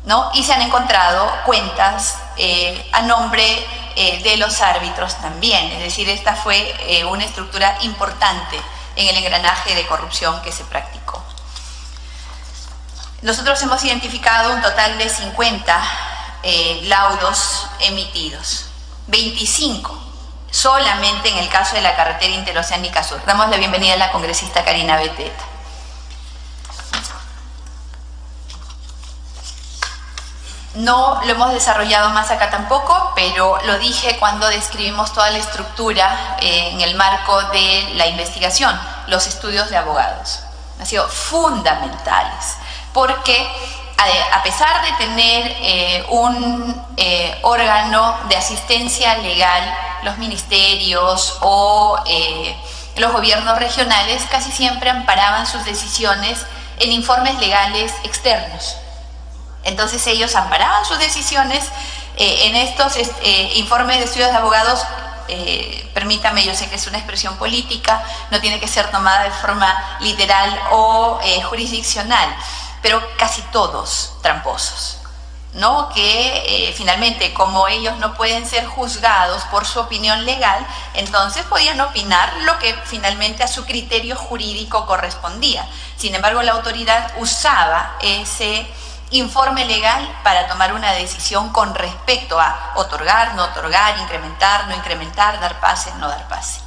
¿no? Y se han encontrado cuentas a nombre de los árbitros también. Es decir, esta fue una estructura importante en el engranaje de corrupción que se practicó. Nosotros hemos identificado un total de 50 laudos emitidos, 25 solamente en el caso de la carretera interoceánica sur. Damos la bienvenida a la congresista Karina Beteta. No lo hemos desarrollado más acá tampoco, pero lo dije cuando describimos toda la estructura en el marco de la investigación, los estudios de abogados. Han sido fundamentales, porque a pesar de tener un órgano de asistencia legal, los ministerios o los gobiernos regionales casi siempre amparaban sus decisiones en informes legales externos. Entonces ellos amparaban sus decisiones en estos informes de estudios de abogados. Permítame, yo sé que es una expresión política, no tiene que ser tomada de forma literal o jurisdiccional, pero casi todos tramposos, ¿no? Que finalmente, como ellos no pueden ser juzgados por su opinión legal, entonces podían opinar lo que finalmente a su criterio jurídico correspondía. Sin embargo, la autoridad usaba ese informe legal para tomar una decisión con respecto a otorgar, no otorgar, incrementar, no incrementar, dar pase, no dar pase.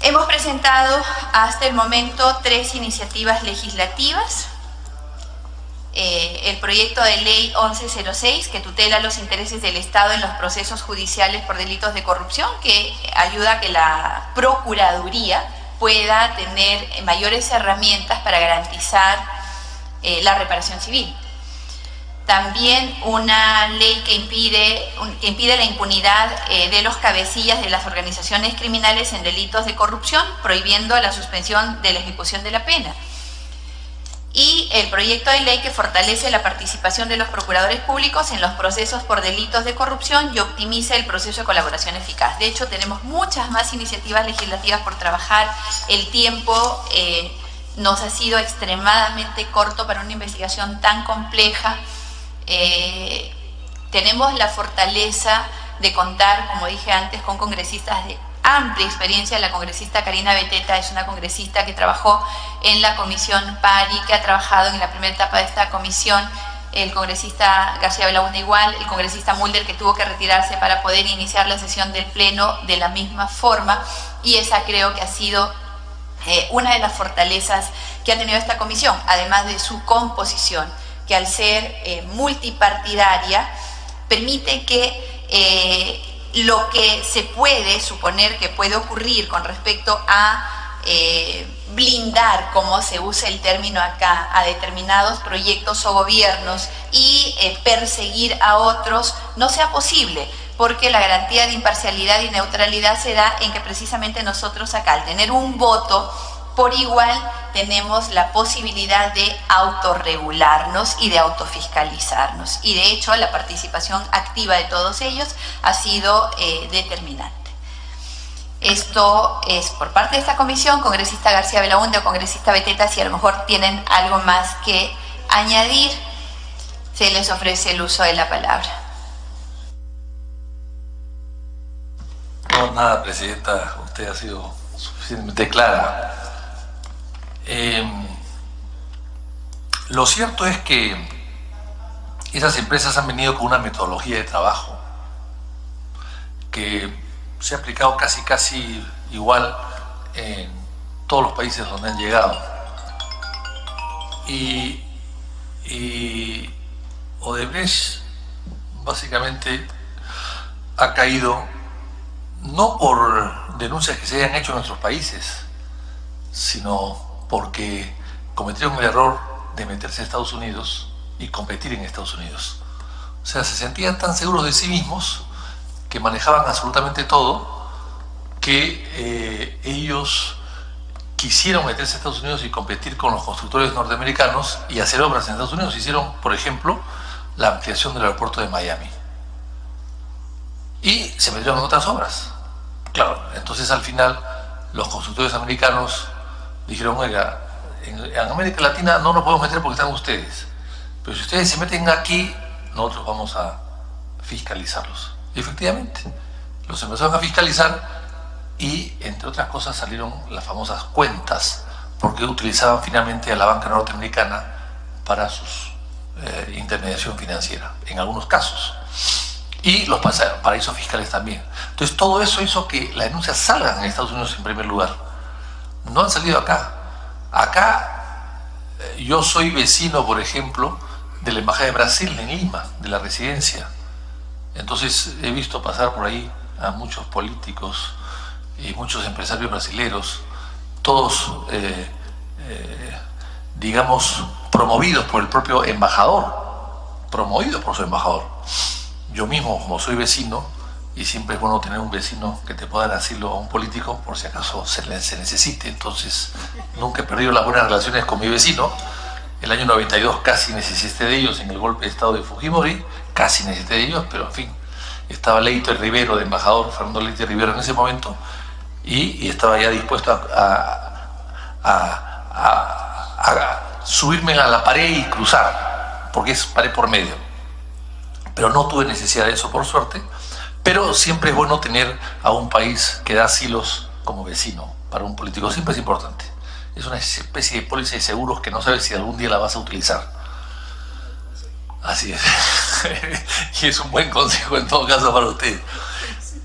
Hemos presentado hasta el momento 3 iniciativas legislativas. El proyecto de ley 1106, que tutela los intereses del Estado en los procesos judiciales por delitos de corrupción, que ayuda a que la Procuraduría pueda tener mayores herramientas para garantizar la reparación civil. También una ley que impide la impunidad de los cabecillas de las organizaciones criminales en delitos de corrupción, prohibiendo la suspensión de la ejecución de la pena. Y el proyecto de ley que fortalece la participación de los procuradores públicos en los procesos por delitos de corrupción y optimiza el proceso de colaboración eficaz. De hecho, tenemos muchas más iniciativas legislativas por trabajar. El tiempo nos ha sido extremadamente corto para una investigación tan compleja. Tenemos la fortaleza de contar, como dije antes, con congresistas de amplia experiencia. La congresista Karina Beteta es una congresista que trabajó en la comisión PARI, que ha trabajado en la primera etapa de esta comisión, el congresista García Belaúnde igual, el congresista Mulder, que tuvo que retirarse para poder iniciar la sesión del Pleno de la misma forma, y esa creo que ha sido una de las fortalezas que ha tenido esta comisión, además de su composición, que al ser multipartidaria permite que lo que se puede suponer que puede ocurrir con respecto a blindar, como se usa el término acá, a determinados proyectos o gobiernos y perseguir a otros no sea posible, porque la garantía de imparcialidad y neutralidad se da en que precisamente nosotros acá, al tener un voto por igual, tenemos la posibilidad de autorregularnos y de autofiscalizarnos. Y de hecho, la participación activa de todos ellos ha sido determinante. Esto es por parte de esta comisión. Congresista García Belaúnde o congresista Beteta, si a lo mejor tienen algo más que añadir, se les ofrece el uso de la palabra. No, nada, Presidenta, usted ha sido suficientemente clara. Lo cierto es que esas empresas han venido con una metodología de trabajo que se ha aplicado casi igual en todos los países donde han llegado. Y Odebrecht básicamente ha caído no por denuncias que se hayan hecho en nuestros países, sino porque cometieron el error de meterse en Estados Unidos y competir en Estados Unidos. O sea, se sentían tan seguros de sí mismos que manejaban absolutamente todo, que ellos quisieron meterse en Estados Unidos y competir con los constructores norteamericanos y hacer obras en Estados Unidos. Hicieron, por ejemplo, la ampliación del aeropuerto de Miami. Y se metieron en otras obras. Claro, entonces al final los constructores americanos dijeron, oiga, en América Latina no nos podemos meter porque están ustedes, pero si ustedes se meten aquí, nosotros vamos a fiscalizarlos. Y efectivamente, los empezaron a fiscalizar y, entre otras cosas, salieron las famosas cuentas, porque utilizaban finalmente a la banca norteamericana para su intermediación financiera, en algunos casos. Y los paraísos fiscales también. Entonces, todo eso hizo que las denuncias salgan en Estados Unidos en primer lugar. No han salido acá. Acá, yo soy vecino, por ejemplo, de la Embajada de Brasil en Lima, de la residencia. Entonces, he visto pasar por ahí a muchos políticos y muchos empresarios brasileños, todos, digamos, promovidos por el propio embajador, promovidos por su embajador. Yo mismo, como soy vecino, y siempre es bueno tener un vecino que te pueda dar asilo a un político por si acaso se necesite, entonces nunca he perdido las buenas relaciones con mi vecino. El año 92 casi necesité de ellos en el golpe de estado de Fujimori, casi necesité de ellos, pero en fin, estaba Leiter Rivero de embajador, Fernando Leiter Rivero en ese momento, y estaba ya dispuesto a subirme a la pared y cruzar, porque es pared por medio. Pero no tuve necesidad de eso, por suerte. Pero siempre es bueno tener a un país que da asilos como vecino para un político. Siempre es importante. Es una especie de póliza de seguros que no sabes si algún día la vas a utilizar. Así es. Y es un buen consejo en todo caso para usted.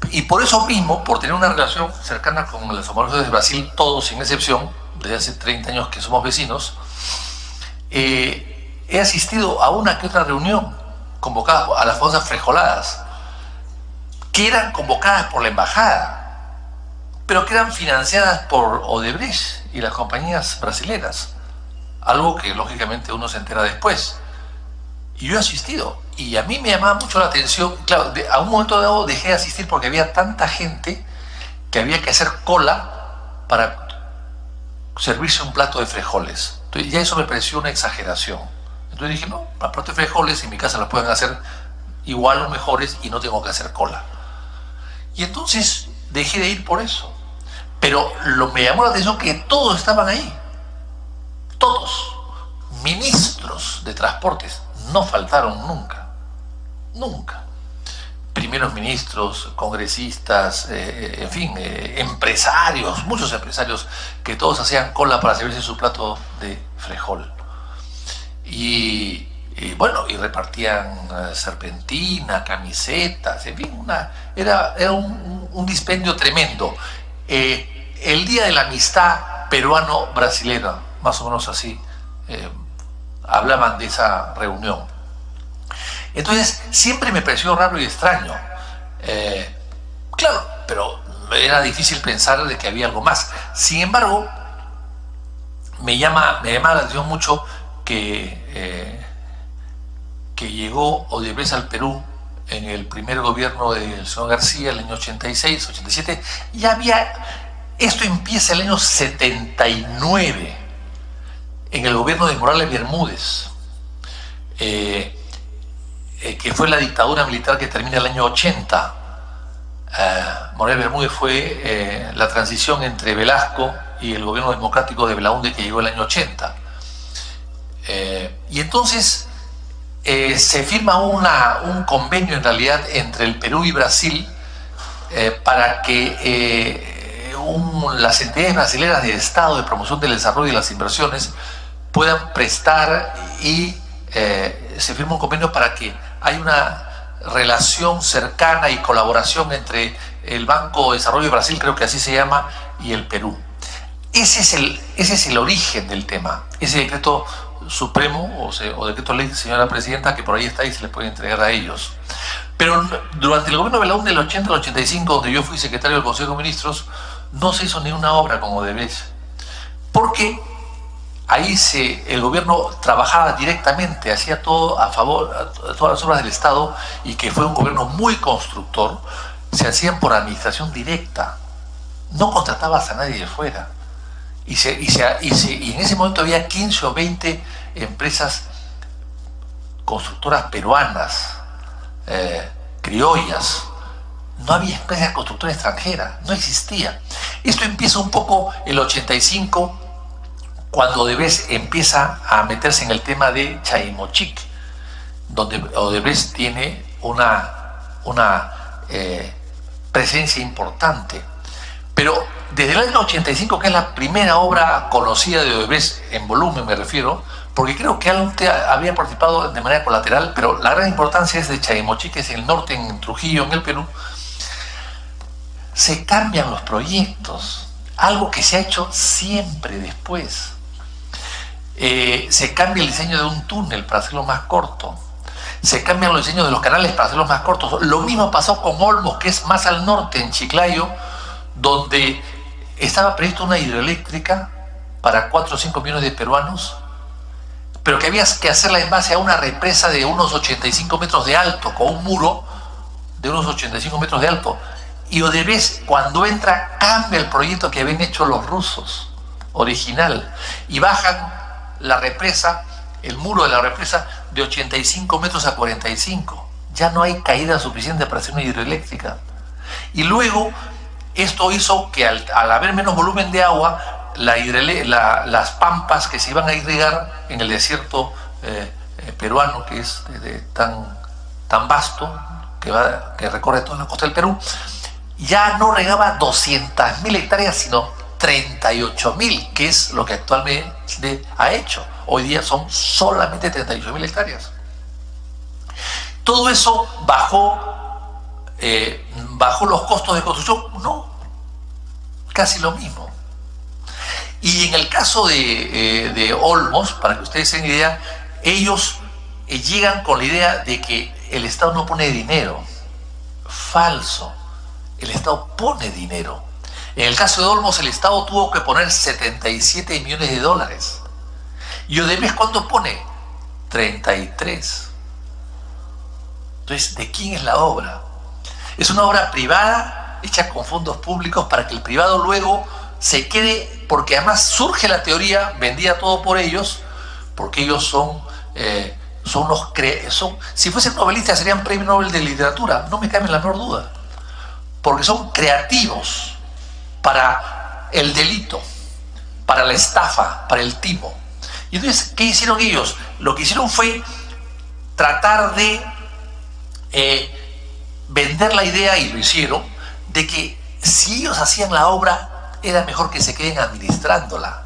Y por eso mismo, por tener una relación cercana con las autoridades de Brasil, todos sin excepción, desde hace 30 años que somos vecinos, he asistido a una que otra reunión convocadas a las famosas frejoladas, que eran convocadas por la embajada, pero que eran financiadas por Odebrecht y las compañías brasileras, algo que lógicamente uno se entera después. Y yo he asistido, y a mí me llamaba mucho la atención. Claro, a un momento dado dejé de asistir porque había tanta gente que había que hacer cola para servirse un plato de frijoles. Entonces ya eso me pareció una exageración. Entonces dije, no, los platos de frijoles en mi casa los pueden hacer igual o mejores y no tengo que hacer cola. Y entonces dejé de ir por eso. Pero me llamó la atención que todos estaban ahí. Todos. Ministros de transportes no faltaron nunca. Nunca. Primeros ministros, congresistas, en fin, empresarios, muchos empresarios que todos hacían cola para servirse su plato de frijol. Y bueno, y repartían serpentina, camisetas, en fin, era un dispendio tremendo. El Día de la Amistad peruano-brasilera, más o menos así, hablaban de esa reunión. Entonces, siempre me pareció raro y extraño. Claro, pero era difícil pensar de que había algo más. Sin embargo, me llama la atención mucho que llegó Odebrecht al Perú en el primer gobierno del señor García, el año 86, 87, y esto empieza el año 79, en el gobierno de Morales Bermúdez, que fue la dictadura militar que termina el año 80. Morales Bermúdez fue la transición entre Velasco y el gobierno democrático de Belaúnde, que llegó el año 80. Y entonces se firma un convenio en realidad entre el Perú y Brasil para que las entidades brasileñas de Estado de promoción del desarrollo y las inversiones puedan prestar, y se firma un convenio para que haya una relación cercana y colaboración entre el Banco de Desarrollo de Brasil, creo que así se llama, y el Perú. Ese es el origen del tema. Ese decreto supremo o decreto ley, señora presidenta, que por ahí está y se les puede entregar a ellos. Pero durante el gobierno de Belaúnde del 80 al 85, donde yo fui secretario del Consejo de Ministros, no se hizo ni una obra con Odebrecht, porque ahí el gobierno trabajaba directamente, hacía todo a favor, todas las obras del Estado, y que fue un gobierno muy constructor, se hacían por administración directa, no contratabas a nadie de fuera. Y en ese momento había 15 o 20 empresas constructoras peruanas, criollas. No había empresas constructoras extranjeras, no existía. Esto empieza un poco el 85, cuando Odebrecht empieza a meterse en el tema de Chaimochic, donde Odebrecht tiene una presencia importante. Pero desde el año 85, que es la primera obra conocida de Odebrecht, en volumen me refiero, porque creo que Alunte había participado de manera colateral, pero la gran importancia es de Chaimochí, que es en el norte, en Trujillo, en el Perú. Se cambian los proyectos, algo que se ha hecho siempre después. Se cambia el diseño de un túnel para hacerlo más corto, se cambian los diseños de los canales para hacerlos más cortos. Lo mismo pasó con Olmos, que es más al norte, en Chiclayo, donde estaba previsto una hidroeléctrica para 4 o 5 millones de peruanos, pero que había que hacerla en base a una represa de unos 85 metros de alto, con un muro de unos 85 metros de alto. Y Odebrecht, cuando entra, cambia el proyecto que habían hecho los rusos, original, y bajan la represa, el muro de la represa, de 85 metros a 45. Ya no hay caída suficiente para hacer una hidroeléctrica. Y luego, esto hizo que al haber menos volumen de agua, las pampas que se iban a irrigar en el desierto peruano, que es tan vasto, que recorre toda la costa del Perú, ya no regaba 200.000 hectáreas, sino 38.000, que es lo que actualmente ha hecho. Hoy día son solamente 38.000 hectáreas. Todo eso bajó los costos de construcción. No, casi lo mismo. Y en el caso de Olmos, para que ustedes tengan idea, ellos llegan con la idea de que el Estado no pone dinero. Falso. El Estado pone dinero. En el caso de Olmos, el Estado tuvo que poner 77 millones de dólares. ¿Y Odebrecht cuánto pone? 33. Entonces, ¿de quién es la obra? Es una obra privada hecha con fondos públicos para que el privado luego se quede, porque además surge la teoría, vendía todo por ellos, porque ellos si fuesen novelistas serían premio Nobel de literatura, no me cabe la menor duda, porque son creativos para el delito, para la estafa, para el timo. Y entonces, ¿qué hicieron ellos? Lo que hicieron fue tratar de vender la idea, y lo hicieron, de que si ellos hacían la obra, era mejor que se queden administrándola,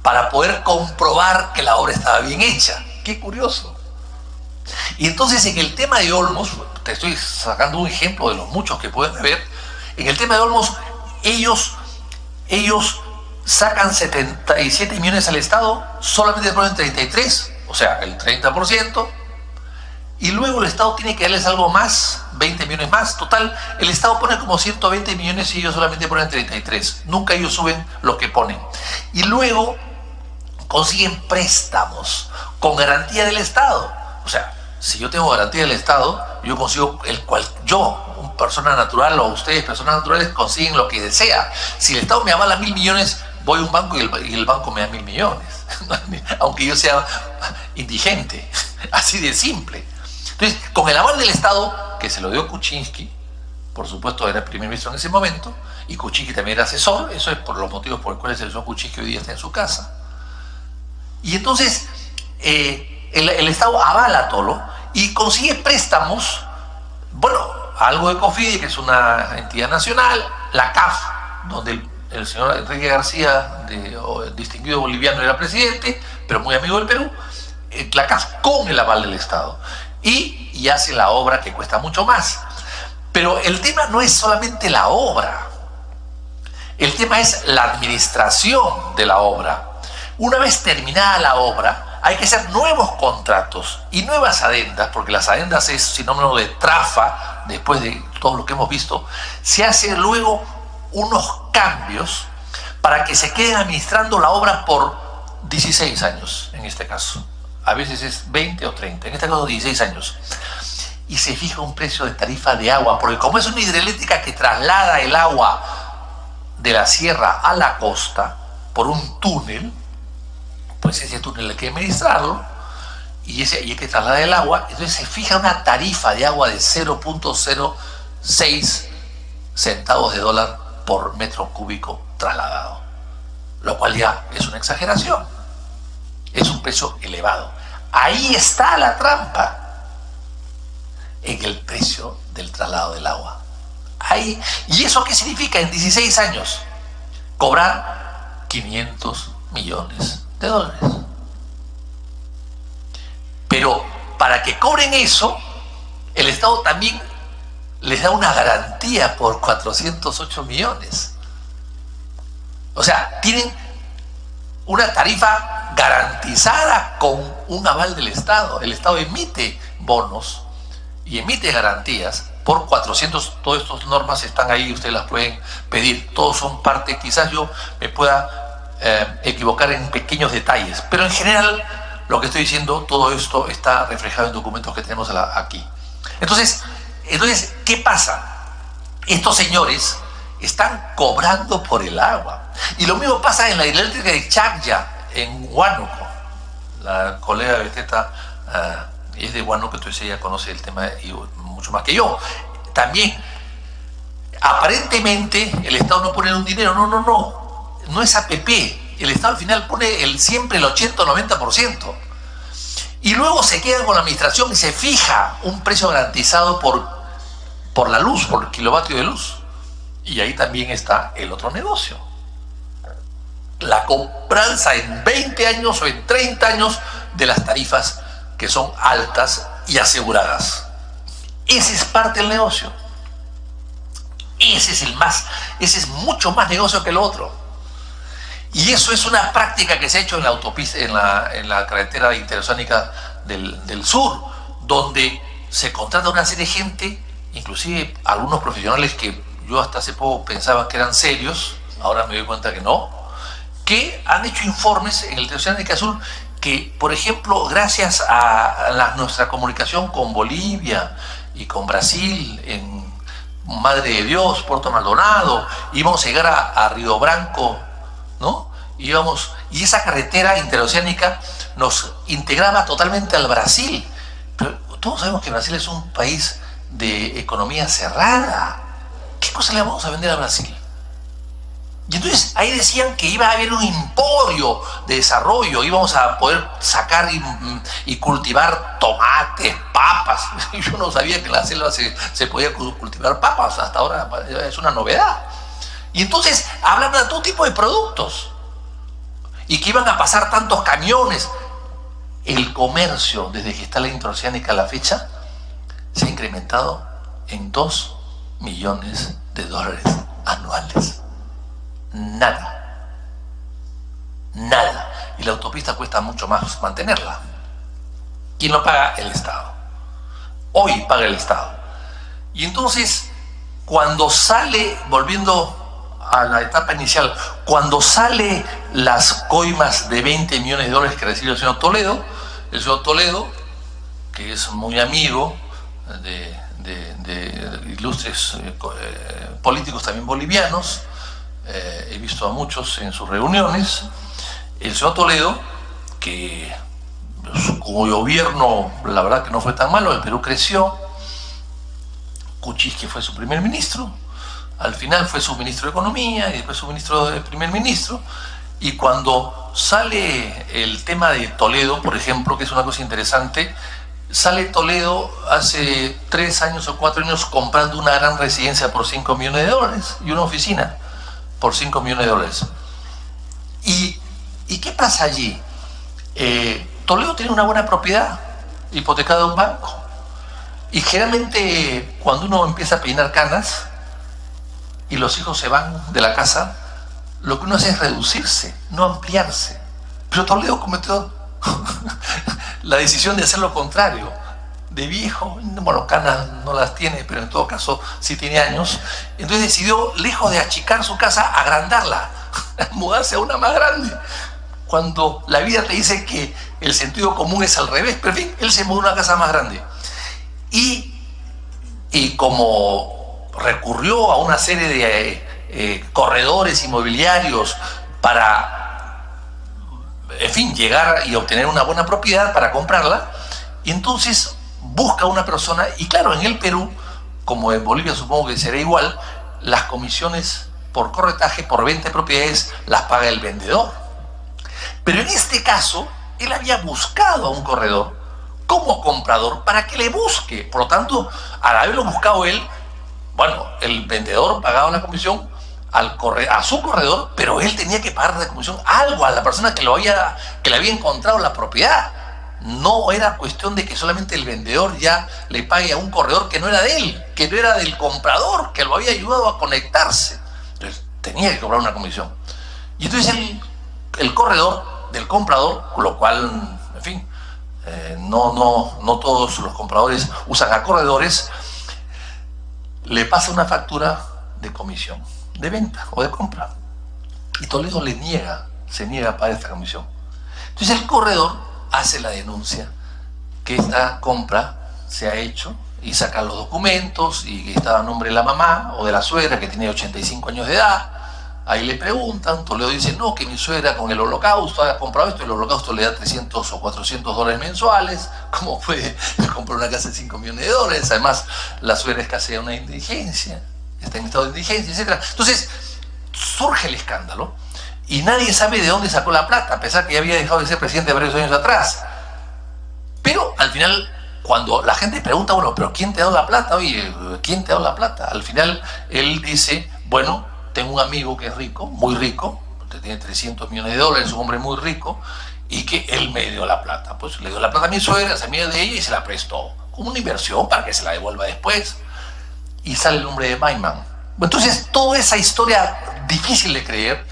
para poder comprobar que la obra estaba bien hecha. ¡Qué curioso! Y entonces, en el tema de Olmos, te estoy sacando un ejemplo de los muchos que pueden haber, en el tema de Olmos, ellos sacan 77 millones al Estado, solamente ponen 33, o sea, el 30%, y luego el Estado tiene que darles algo más, 20 millones más. Total, el Estado pone como 120 millones y ellos solamente ponen 33. Nunca ellos suben lo que ponen. Y luego consiguen préstamos con garantía del Estado. O sea, si yo tengo garantía del Estado, yo consigo una persona natural, o ustedes, personas naturales, consiguen lo que desea. Si el Estado me avala 1.000 millones, voy a un banco y el banco me da 1.000 millones. Aunque yo sea indigente. Así de simple. Entonces, con el aval del Estado, que se lo dio Kuczynski, por supuesto era primer ministro en ese momento, y Kuczynski también era asesor, eso es por los motivos por los cuales el señor Kuczynski hoy día está en su casa. Y entonces, el Estado avala todo y consigue préstamos, bueno, algo de COFIDE, que es una entidad nacional, la CAF, donde el señor Enrique García, distinguido boliviano, era presidente, pero muy amigo del Perú, la CAF con el aval del Estado. Y hace la obra, que cuesta mucho más. Pero el tema no es solamente la obra, el tema es la administración de la obra. Una vez terminada la obra, hay que hacer nuevos contratos y nuevas adendas, porque las adendas es sinónimo de trafa. Después de todo lo que hemos visto, se hacen luego unos cambios para que se queden administrando la obra por 16 años, en este caso. A veces es 20 o 30, en este caso 16 años. Y se fija un precio de tarifa de agua, porque como es una hidroeléctrica que traslada el agua de la sierra a la costa por un túnel, pues ese túnel hay que administrarlo y hay que trasladar el agua. Entonces se fija una tarifa de agua de 0.06 centavos de dólar por metro cúbico trasladado, lo cual ya es una exageración. Es un precio elevado. Ahí está la trampa, en el precio del traslado del agua. Ahí. ¿Y eso qué significa? En 16 años, cobrar 500 millones de dólares. Pero para que cobren eso, el Estado también les da una garantía por 408 millones. O sea, tienen una tarifa garantizada con un aval del Estado. El Estado emite bonos y emite garantías por 400. Todas estas normas están ahí, ustedes las pueden pedir. Todos son parte, quizás yo me pueda equivocar en pequeños detalles, pero en general lo que estoy diciendo, todo esto está reflejado en documentos que tenemos aquí. Entonces, ¿qué pasa? Estos señores están cobrando por el agua. Y lo mismo pasa en la hidroeléctrica de Chacya, en Huánuco. La colega Beteta es de Huánuco, entonces ella conoce el tema y mucho más que yo. También, aparentemente, el Estado no pone un dinero. No es APP. El Estado al final pone siempre el 80 o 90%. Y luego se queda con la administración y se fija un precio garantizado por la luz, por el kilovatio de luz. Y ahí también está el otro negocio. La cobranza en 20 años o en 30 años de las tarifas que son altas y aseguradas. Ese es parte del negocio. Ese es mucho más negocio que el otro. Y eso es una práctica que se ha hecho en la autopista, en la carretera interoceánica del sur, donde se contrata una serie de gente, inclusive algunos profesionales que yo hasta hace poco pensaba que eran serios, ahora me doy cuenta que no, que han hecho informes en el Interoceánica Sur que, por ejemplo, gracias a nuestra comunicación con Bolivia y con Brasil, en Madre de Dios, Puerto Maldonado, íbamos a llegar a Río Branco, ¿no? Y esa carretera interoceánica nos integraba totalmente al Brasil. Pero todos sabemos que Brasil es un país de economía cerrada. ¿Qué cosa le vamos a vender a Brasil? Y entonces ahí decían que iba a haber un emporio de desarrollo, íbamos a poder sacar y cultivar tomates, papas. Y yo no sabía que en la selva se podía cultivar papas, hasta ahora es una novedad. Y entonces hablan de todo tipo de productos y que iban a pasar tantos camiones. El comercio, desde que está la interoceánica a la fecha, se ha incrementado en 2 millones de dólares anuales. Nada. Y la autopista cuesta mucho más mantenerla. ¿Quién lo paga? El Estado. Hoy paga el Estado. Y entonces, cuando sale, volviendo a la etapa inicial, cuando sale las coimas de 20 millones de dólares que recibe el señor Toledo, que es muy amigo de ilustres políticos también bolivianos, he visto a muchos en sus reuniones, el señor Toledo, cuyo gobierno la verdad que no fue tan malo, el Perú creció, Kuczynski, que fue su primer ministro, al final fue su ministro de Economía y después su ministro de primer ministro. Y cuando sale el tema de Toledo, por ejemplo, que es una cosa interesante, sale Toledo hace 3 años o 4 años comprando una gran residencia por 5 millones de dólares y una oficina por 5 millones de dólares. ¿Y qué pasa allí? Toledo tiene una buena propiedad hipotecada de un banco. Y generalmente cuando uno empieza a peinar canas y los hijos se van de la casa, lo que uno hace es reducirse, no ampliarse. Pero Toledo cometió la decisión de hacer lo contrario. De viejo, bueno, canas no las tiene, pero en todo caso sí tiene años. Entonces decidió, lejos de achicar su casa, agrandarla, mudarse a una más grande. Cuando la vida te dice que el sentido común es al revés, pero en fin, él se mudó a una casa más grande. Y como recurrió a una serie de corredores inmobiliarios para, en fin, llegar y obtener una buena propiedad para comprarla, y entonces busca una persona, y claro, en el Perú, como en Bolivia supongo que será igual, las comisiones por corretaje, por venta de propiedades, las paga el vendedor. Pero en este caso, él había buscado a un corredor como comprador para que le busque. Por lo tanto, al haberlo buscado él, bueno, el vendedor pagaba la comisión a su corredor, pero él tenía que pagar de comisión algo a la persona que le había encontrado la propiedad. No era cuestión de que solamente el vendedor ya le pague a un corredor que no era de él, que no era del comprador, que lo había ayudado a conectarse. Entonces tenía que cobrar una comisión. Y entonces el corredor del comprador, con lo cual, en fin, no todos los compradores usan a corredores, le pasa una factura de comisión, de venta o de compra. Y Toledo se niega a pagar esta comisión. Entonces el corredor hace la denuncia que esta compra se ha hecho y saca los documentos y que estaba a nombre de la mamá o de la suegra que tiene 85 años de edad. Ahí le preguntan, Toledo dice, no, que mi suegra con el holocausto ha comprado esto, el holocausto le da 300 o 400 dólares mensuales, ¿cómo puede comprar una casa de 5 millones de dólares? Además, la suegra escasea una indigencia, está en estado de indigencia, etc. Entonces, surge el escándalo y nadie sabe de dónde sacó la plata, a pesar que ya había dejado de ser presidente varios años atrás. Pero, al final, cuando la gente pregunta, bueno, ¿pero quién te ha dado la plata? Oye, ¿quién te ha dado la plata? Al final, él dice, bueno, tengo un amigo que es rico, muy rico, que tiene 300 millones de dólares, es un hombre muy rico, y que él me dio la plata. Pues le dio la plata a mi suegra, es amiga de ella, y se la prestó como una inversión para que se la devuelva después. Y sale el nombre de Maiman. Entonces, toda esa historia difícil de creer,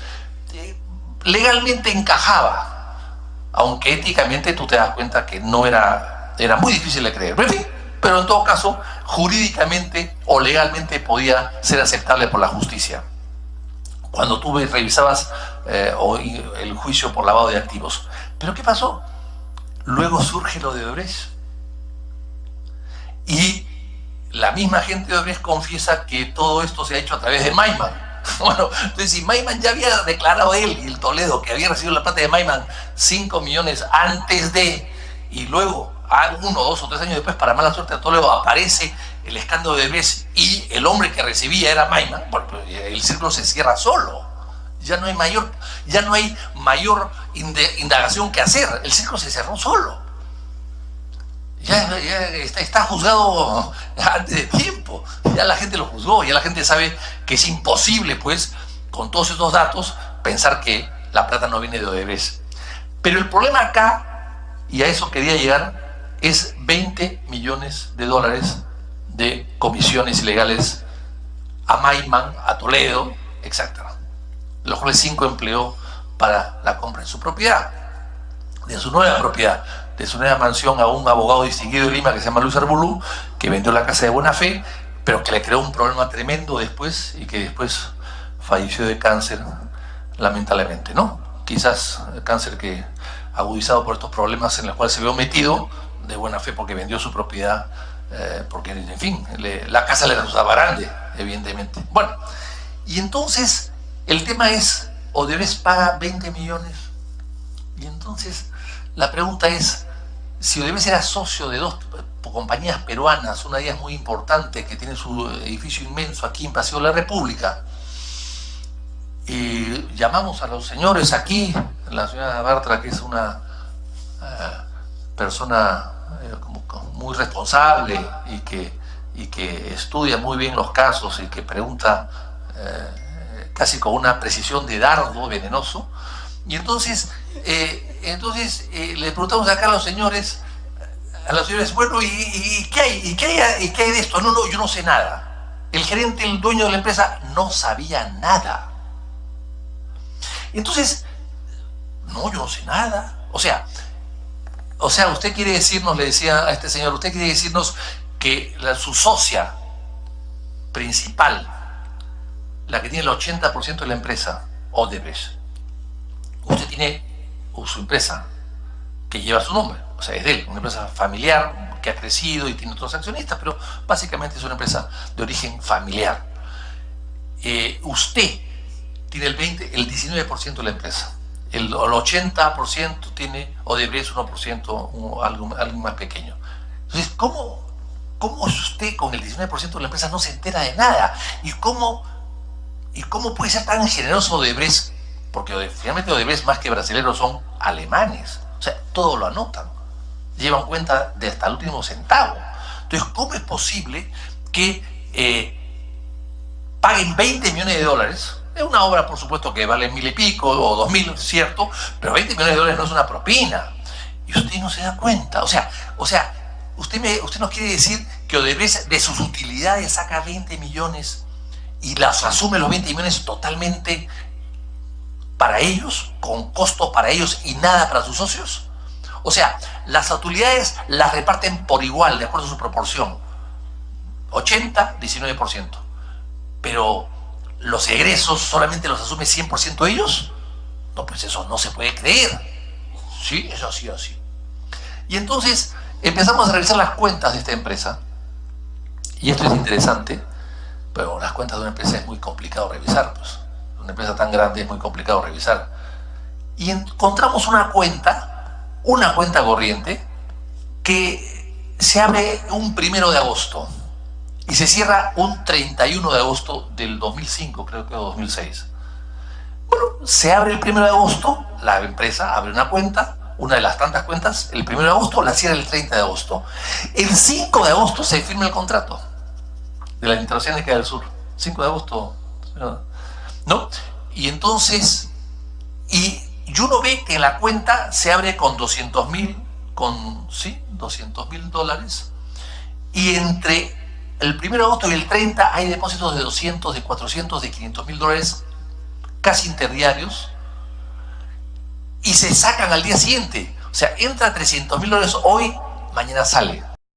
legalmente encajaba, aunque éticamente tú te das cuenta que no era muy difícil de creer. Pero en fin, pero en todo caso, jurídicamente o legalmente podía ser aceptable por la justicia. Cuando tú revisabas el juicio por lavado de activos. ¿Pero qué pasó? Luego surge lo de Odebrecht. Y la misma gente de Odebrecht confiesa que todo esto se ha hecho a través de Maiman. Bueno, entonces si Maiman ya había declarado él y el Toledo que había recibido la plata de Maiman 5 millones antes de, y luego 1, 2 o 3 años después, para mala suerte de Toledo, aparece el escándalo de Odebrecht y el hombre que recibía era Maiman, bueno, el círculo se cierra solo. Ya no hay mayor indagación que hacer. El círculo se cerró solo. Ya está juzgado antes de tiempo. Ya la gente lo juzgó. Ya la gente sabe que es imposible, pues, con todos estos datos, pensar que la plata no viene de Odebrecht. Pero el problema acá, y a eso quería llegar, es 20 millones de dólares de comisiones ilegales a Maiman, a Toledo, etc. Los cuales 5 empleó para la compra de su propiedad, de su nueva propiedad, de su nueva mansión a un abogado distinguido de Lima que se llama Luis Arbulú, que vendió la casa de buena fe, pero que le creó un problema tremendo después y que después falleció de cáncer, lamentablemente, ¿no? Quizás el cáncer que agudizado por estos problemas en los cuales se vio metido de buena fe porque vendió su propiedad, porque, en fin, la casa le resultaba grande, evidentemente. Bueno, y entonces el tema es, Odebrecht paga 20 millones, y entonces la pregunta es, si Odebrecht era socio de 2 compañías peruanas, una de ellas muy importante, que tiene su edificio inmenso aquí en Paseo de la República, y llamamos a los señores aquí, la señora Bartra, que es una persona muy responsable y que estudia muy bien los casos y que pregunta casi con una precisión de dardo venenoso, y entonces le preguntamos acá a los señores, bueno, ¿y qué hay? ¿Y qué hay de esto? No, yo no sé nada. El gerente, el dueño de la empresa, no sabía nada. Entonces, no, yo no sé nada. O sea, usted quiere decirnos, le decía a este señor, usted quiere decirnos que su socia principal, la que tiene el 80% de la empresa, Odebrecht, usted tiene su empresa que lleva su nombre, o sea, es de él, una empresa familiar que ha crecido y tiene otros accionistas, pero básicamente es una empresa de origen familiar. Usted tiene el 19% de la empresa, el 80% tiene Odebrecht, 1%, algo más pequeño. Entonces, ¿cómo usted con el 19% de la empresa no se entera de nada? ¿Y cómo puede ser tan generoso Odebrecht? Porque finalmente Odebrecht, más que brasileños, son alemanes. O sea, todo lo anotan. Llevan cuenta de hasta el último centavo. Entonces, ¿cómo es posible que paguen 20 millones de dólares? Es una obra, por supuesto, que vale 1.000 y pico o 2.000, cierto, pero 20 millones de dólares no es una propina. Y usted no se da cuenta. O sea, usted nos quiere decir que Odebrecht de sus utilidades saca 20 millones y las asume los 20 millones totalmente para ellos, con costo para ellos y nada para sus socios. O sea, las utilidades las reparten por igual, de acuerdo a su proporción. 80, 19%. Pero los egresos solamente los asume 100% ellos. No, pues eso no se puede creer. Sí, es así, así. Y entonces empezamos a revisar las cuentas de esta empresa. Y esto es interesante, pero las cuentas de una empresa es muy complicado revisar. Pues. Una empresa tan grande es muy complicado revisar. Y encontramos una cuenta corriente que se abre un 1 de agosto y se cierra un 31 de agosto del 2005, creo que 2006. Bueno, se abre el 1 de agosto, la empresa abre una cuenta, una de las tantas cuentas, el 1 de agosto, la cierra el 30 de agosto. El 5 de agosto se firma el contrato de la Interoceánica del Sur. 5 de agosto, ¿no? Y entonces, y uno ve que la cuenta se abre con 200.000, $200.000, y entre el 1 de agosto y el 30 hay depósitos de 200, de 400, de $500.000, casi interdiarios, y se sacan al día siguiente. O sea, entra $300.000 hoy, mañana sale.